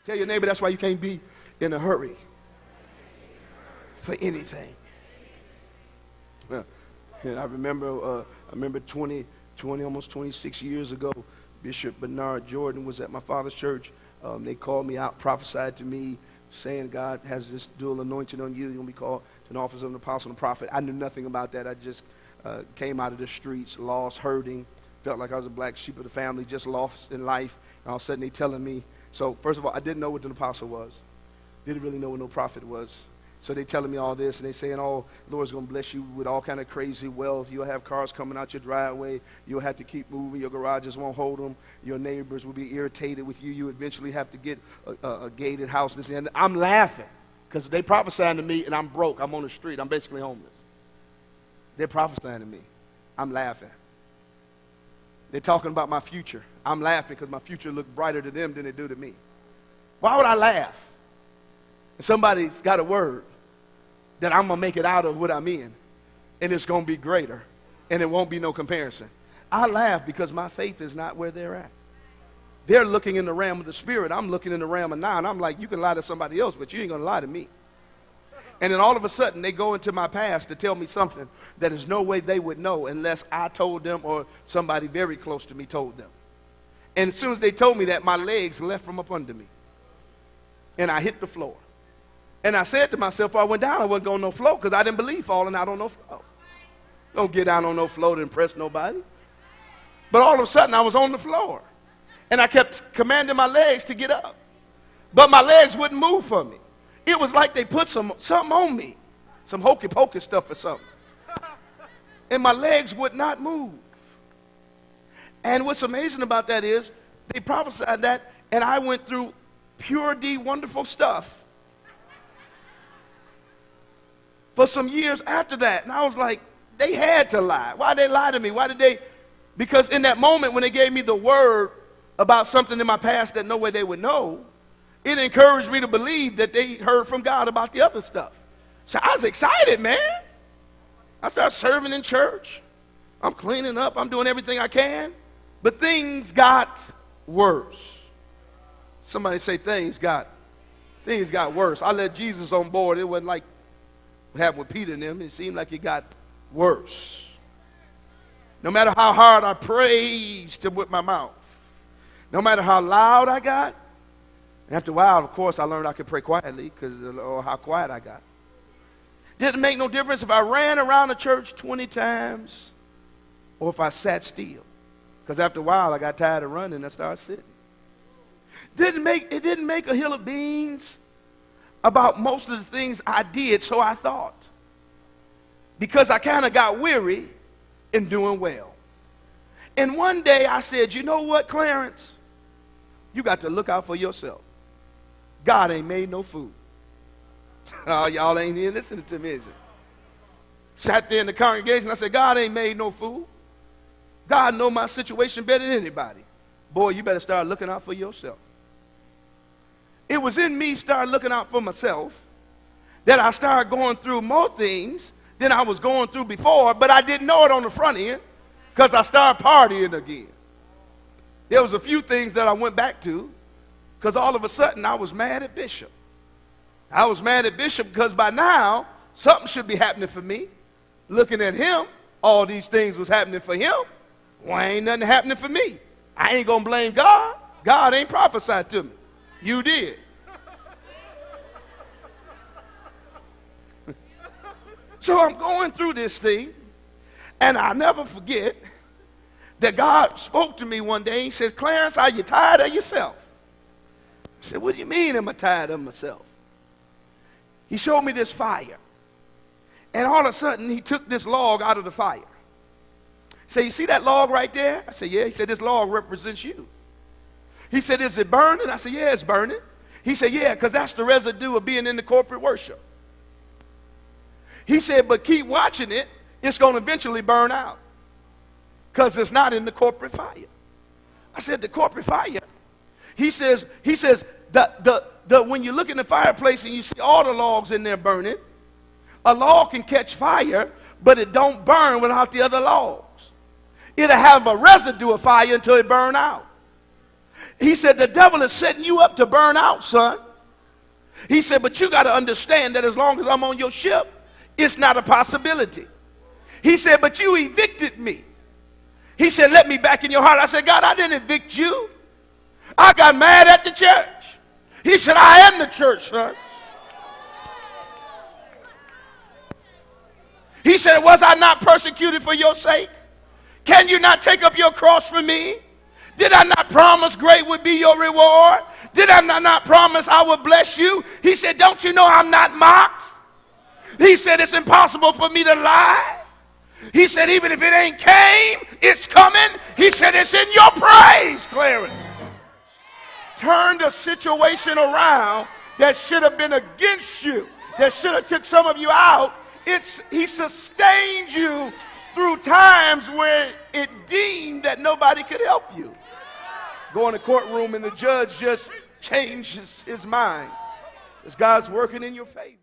Tell your neighbor that's why you can't be in a hurry for anything. Well, and I remember 20, almost 26 years ago, Bishop Bernard Jordan was at my father's church. They called me out, prophesied to me, saying God has this dual anointing on you. You're going to be called to an office of an apostle and a prophet. I knew nothing about that. I just came out of the streets, lost, hurting, felt like I was a black sheep of the family, just lost in life. And all of a sudden they telling me, so first of all, I didn't know what an apostle was. Didn't really know what no prophet was. So they telling me all this, and they saying, oh, Lord's going to bless you with all kind of crazy wealth. You'll have cars coming out your driveway. You'll have to keep moving. Your garages won't hold them. Your neighbors will be irritated with you. You eventually have to get a gated house. And I'm laughing because they prophesying to me, and I'm broke. I'm on the street. I'm basically homeless. They're prophesying to me. I'm laughing. They're talking about my future. I'm laughing because my future looks brighter to them than it do to me. Why would I laugh? Somebody's got a word that I'm going to make it out of what I'm in, and it's going to be greater, and it won't be no comparison. I laugh because my faith is not where they're at. They're looking in the realm of the spirit. I'm looking in the realm of now, and I'm like, you can lie to somebody else, but you ain't going to lie to me. And then all of a sudden, they go into my past to tell me something that is no way they would know unless I told them or somebody very close to me told them. And as soon as they told me that, my legs left from up under me, and I hit the floor. And I said to myself, if I went down, I wasn't going no floor because I didn't believe falling out on no floor. Don't get down on no floor to impress nobody. But all of a sudden, I was on the floor. And I kept commanding my legs to get up. But my legs wouldn't move for me. It was like they put something on me, some hokey-pokey stuff or something. And my legs would not move. And what's amazing about that is they prophesied that, and I went through pure D, wonderful stuff for some years after that. And I was like, they had to lie. Why did they lie to me? Why did they? Because in that moment when they gave me the word about something in my past that no way they would know, it encouraged me to believe that they heard from God about the other stuff. So I was excited, man. I started serving in church. I'm cleaning up. I'm doing everything I can. But things got worse. Somebody say things got worse. I let Jesus on board. It wasn't like what happened with Peter and them. It seemed like it got worse. No matter how hard I praised him with my mouth, no matter how loud I got, and after a while, of course, I learned I could pray quietly because of how quiet I got. Didn't make no difference if I ran around the church 20 times or if I sat still. Because after a while, I got tired of running and I started sitting. It didn't make a hill of beans about most of the things I did, so I thought. Because I kind of got weary in doing well. And one day I said, you know what, Clarence? You got to look out for yourself. God ain't made no fool. Oh, y'all ain't here listening to me, is you? Sat there in the congregation, I said, God ain't made no fool. God know my situation better than anybody. Boy, you better start looking out for yourself. It was in me start looking out for myself that I started going through more things than I was going through before, but I didn't know it on the front end because I started partying again. There was a few things that I went back to because all of a sudden I was mad at Bishop. I was mad at Bishop because by now something should be happening for me. Looking at him, all these things was happening for him. Why ain't nothing happening for me? I ain't going to blame God. God ain't prophesied to me. You did. So I'm going through this thing, and I'll never forget that God spoke to me one day. He said, Clarence, are you tired of yourself? I said, what do you mean am I tired of myself? He showed me this fire. And all of a sudden, he took this log out of the fire. He said, you see that log right there? I said, yeah. He said, this log represents you. He said, is it burning? I said, yeah, it's burning. He said, yeah, because that's the residue of being in the corporate worship. He said, but keep watching it. It's going to eventually burn out because it's not in the corporate fire. I said, the corporate fire? He says, when you look in the fireplace and you see all the logs in there burning, a log can catch fire, but it don't burn without the other logs. It'll have a residue of fire until it burn out. He said, the devil is setting you up to burn out, son. He said, but you got to understand that as long as I'm on your ship, it's not a possibility. He said, but you evicted me. He said, let me back in your heart. I said, God, I didn't evict you. I got mad at the church. He said, I am the church, son. He said, was I not persecuted for your sake? Can you not take up your cross for me? Did I not promise great would be your reward? Did I not promise I would bless you? He said, don't you know I'm not mocked? He said, it's impossible for me to lie. He said, even if it ain't came, it's coming. He said, it's in your praise, Clarence. Turned a situation around that should have been against you, that should have took some of you out. He sustained you through times where it deemed that nobody could help you. Go in the courtroom and the judge just changes his mind. This God's working in your favor.